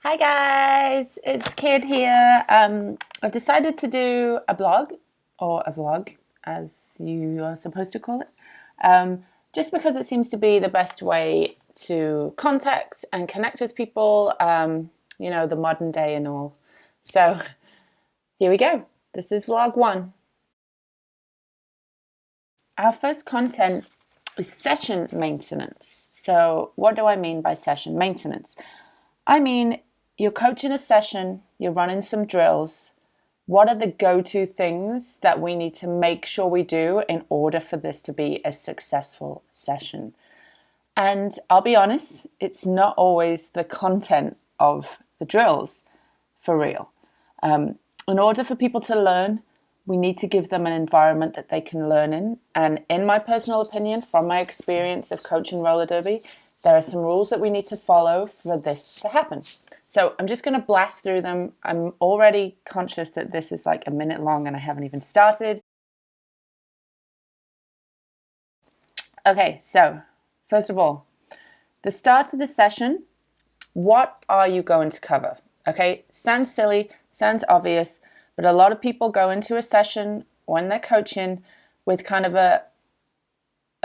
Hi guys, it's Kid here. I've decided to do a blog or a vlog, as you are supposed to call it, just because it seems to be the best way to contact and connect with people, the modern day and all. So here we go. This is vlog one. Our first content is session maintenance. So what do I mean by session maintenance? I mean, you're coaching a session, you're running some drills. What are the go-to things that we need to make sure we do in order for this to be a successful session? And I'll be honest, it's not always the content of the drills, for real. In order for people to learn, we need to give them an environment that they can learn in. And in my personal opinion, from my experience of coaching roller derby, there are some rules that we need to follow for this to happen. So I'm just going to blast through them. I'm already conscious that this is like a minute long and I haven't even started. Okay, so first of all, the start of the session, what are you going to cover? Okay, sounds silly, sounds obvious, but a lot of people go into a session when they're coaching with kind of a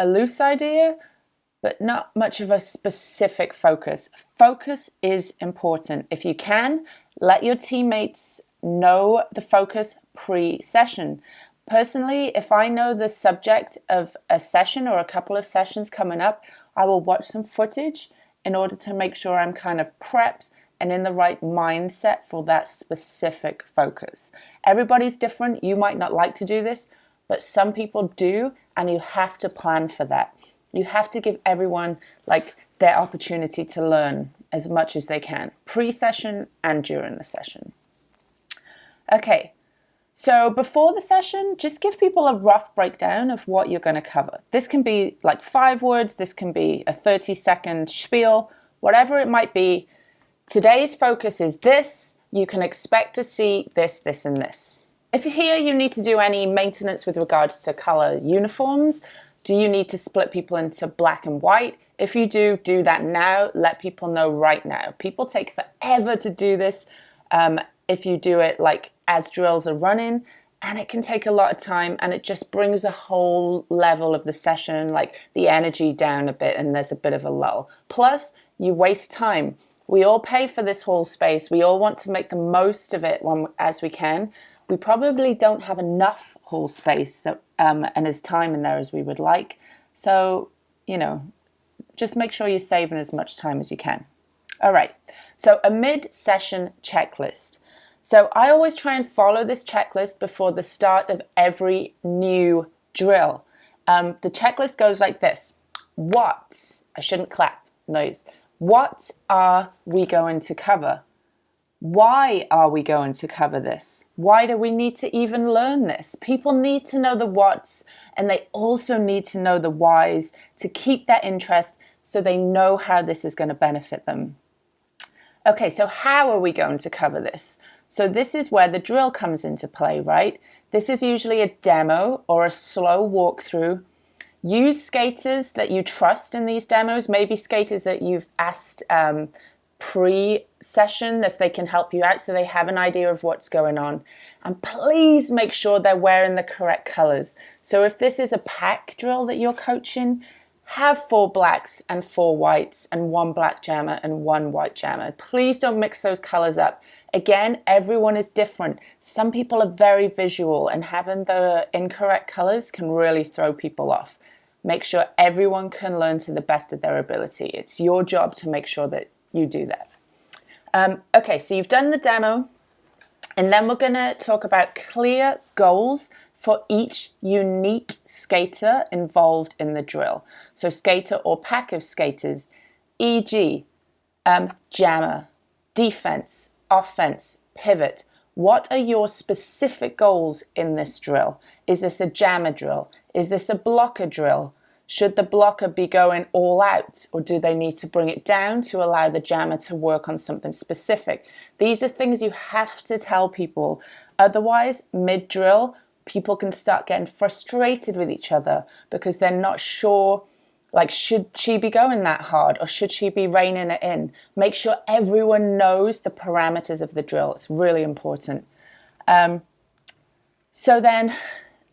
loose idea, but not much of a specific focus. Focus is important. If you can, let your teammates know the focus pre-session. Personally, if I know the subject of a session or a couple of sessions coming up, I will watch some footage in order to make sure I'm kind of prepped and in the right mindset for that specific focus. Everybody's different. You might not like to do this, but some people do, and you have to plan for that. You have to give everyone their opportunity to learn as much as they can, pre-session and during the session. Okay, so before the session, just give people a rough breakdown of what you're going to cover. This can be like 5 words, this can be a 30-second spiel, whatever it might be. Today's focus is this. You can expect to see this, this, and this. If here you need to do any maintenance with regards to color uniforms, do you need to split people into black and white? If you do, do that now. Let people know right now. People take forever to do this if you do it as drills are running, and it can take a lot of time, and it just brings the whole level of the session, the energy down a bit, and there's a bit of a lull. Plus, you waste time. We all pay for this hall space. We all want to make the most of it as we can. We probably don't have enough hall space and as time in there as we would like. So, just make sure you're saving as much time as you can. All right, so a mid-session checklist. So I always try and follow this checklist before the start of every new drill. The checklist goes like this. I shouldn't clap, noise. What are we going to cover? Why are we going to cover this? Why do we need to even learn this? People need to know the whats, and they also need to know the whys to keep that interest so they know how this is going to benefit them. Okay, so how are we going to cover this? So this is where the drill comes into play, right? This is usually a demo or a slow walkthrough. Use skaters that you trust in these demos, maybe skaters that you've asked pre-session if they can help you out so they have an idea of what's going on. And please make sure they're wearing the correct colors. So if this is a pack drill that you're coaching, have 4 blacks and 4 whites and 1 black jammer and 1 white jammer. Please don't mix those colors up. Again, everyone is different. Some people are very visual, and having the incorrect colors can really throw people off. Make sure everyone can learn to the best of their ability. It's your job to make sure that you do that. Okay, so you've done the demo, and then we're going to talk about clear goals for each unique skater involved in the drill. So skater or pack of skaters, e.g., jammer, defense, offense, pivot. What are your specific goals in this drill? Is this a jammer drill? Is this a blocker drill? Should the blocker be going all out, or do they need to bring it down to allow the jammer to work on something specific? These are things you have to tell people. Otherwise, mid-drill, people can start getting frustrated with each other because they're not sure Like, should she be going that hard or should she be reining it in? Make sure everyone knows the parameters of the drill. It's really important. So then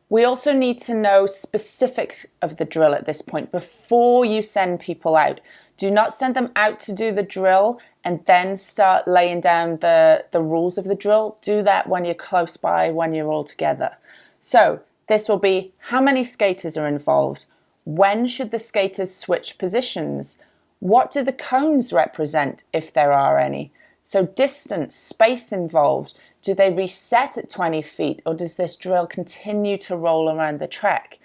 we also need to know specifics of the drill at this point before you send people out. Do not send them out to do the drill and then start laying down the rules of the drill. Do that when you're close by, when you're all together. So this will be how many skaters are involved? When should the skaters switch positions? What do the cones represent, if there are any? So distance, space involved. Do they reset at 20 feet or does this drill continue to roll around the track?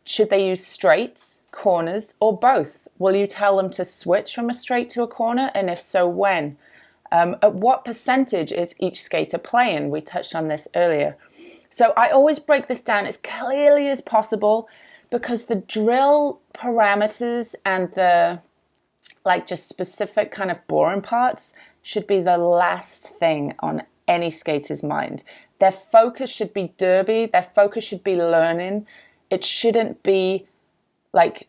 Should they use straights, corners, or both? Will you tell them to switch from a straight to a corner? And if so, when? At what percentage is each skater playing? We touched on this earlier. So I always break this down as clearly as possible because the drill parameters and the just specific kind of boring parts should be the last thing on any skater's mind. Their focus should be derby. Their focus should be learning. It shouldn't be like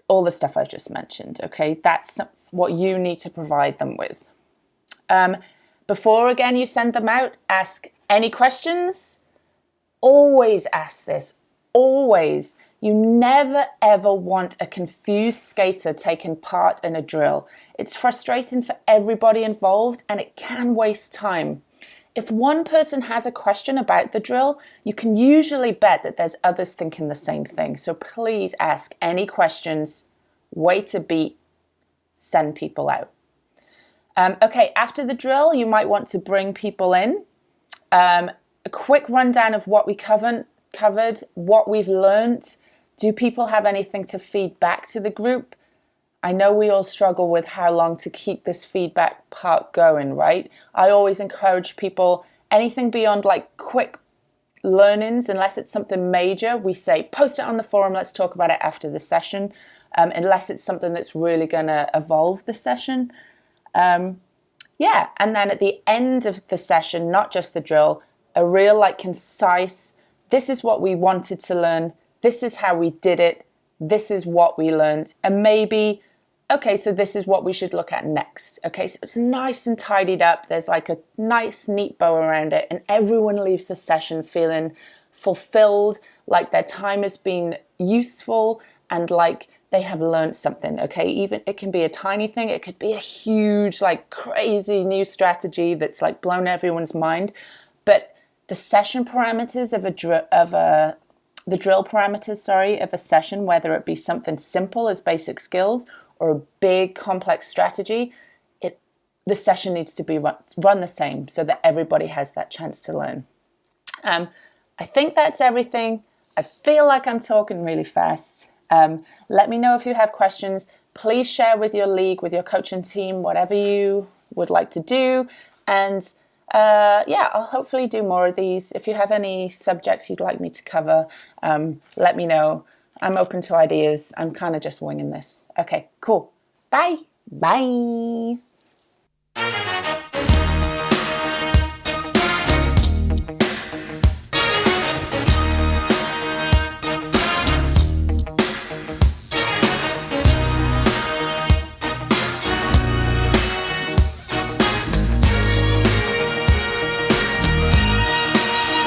all the stuff I've just mentioned, okay? That's what you need to provide them with. Before, again, you send them out, ask any questions. Always ask this, always. You never, ever want a confused skater taking part in a drill. It's frustrating for everybody involved and it can waste time. If one person has a question about the drill, you can usually bet that there's others thinking the same thing. So please ask any questions. Wait to beat. Send people out. Okay, after the drill, you might want to bring people in. A quick rundown of what we covered, what we've learned. Do people have anything to feed back to the group? I know we all struggle with how long to keep this feedback part going, right? I always encourage people, anything beyond quick learnings, unless it's something major, we say, post it on the forum, let's talk about it after the session, unless it's something that's really going to evolve the session. And then at the end of the session, not just the drill, a real concise, this is what we wanted to learn, this is how we did it, this is what we learned, and maybe, okay, so this is what we should look at next. Okay, so it's nice and tidied up. There's a nice, neat bow around it, and everyone leaves the session feeling fulfilled, like their time has been useful, and they have learned something. Okay, even it can be a tiny thing, it could be a huge, crazy new strategy that's blown everyone's mind. But the session parameters of the drill parameters, of a session, whether it be something simple as basic skills or a big complex strategy, the session needs to be run the same so that everybody has that chance to learn. I think that's everything. I feel like I'm talking really fast. Let me know if you have questions. Please share with your league, with your coaching team, whatever you would like to do. And I'll hopefully do more of these. If you have any subjects you'd like me to cover, let me know. I'm open to ideas. I'm kind of just winging this. Okay, cool. Bye. Bye.